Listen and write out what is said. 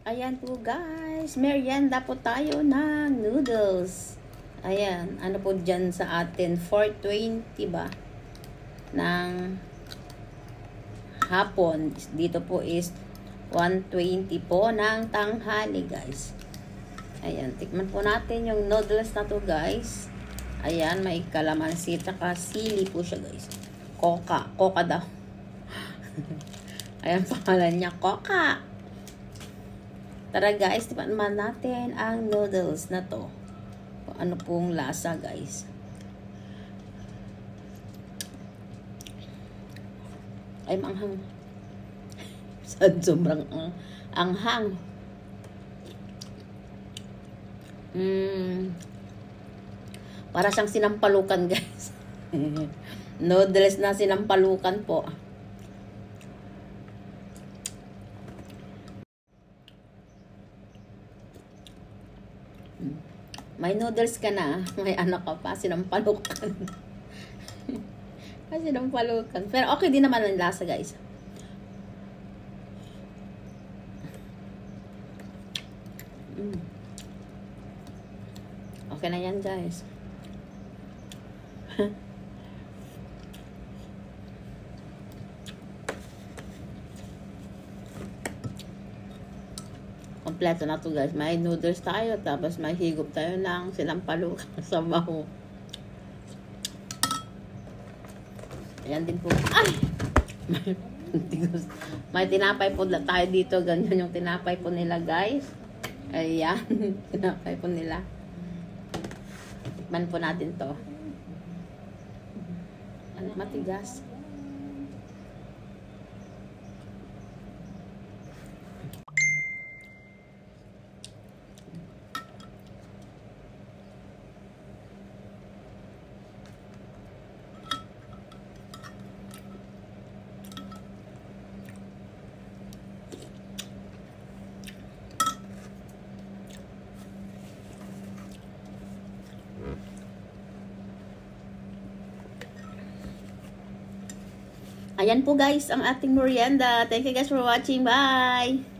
Ayan po guys, merienda po tayo ng noodles. Ayan, ano po dyan sa atin, 4:20 ba? Ng hapon. Dito po is 1:20 po ng tanghali guys. Ayan, tikman po natin yung noodles na to guys. Ayan, may kalamansi, taka sili po siya guys. Coca daw. Ayan, pangalan niya, Coca. Tara guys, tikman natin ang noodles na to. Kung ano pong lasa guys. Ay, manghang. Sobrang anghang. Para siyang sinampalukan guys. Noodles na sinampalukan po. May noodles ka na, may anak ka pa, sinampalukan. Sinampalukan. Pero okay din naman ang lasa guys. Okay na yan guys. Kompleto na to guys. May noodles tayo, tapos may higop tayo ng sinampalukan sa baho. Ayan din po. Ay! May tinapay po tayo dito. Ganyan yung tinapay po nila guys. Ayan. Tinapay po nila. Tikman po natin to. Ano, matigas. Ayan po guys, ang ating merienda. Thank you guys for watching. Bye!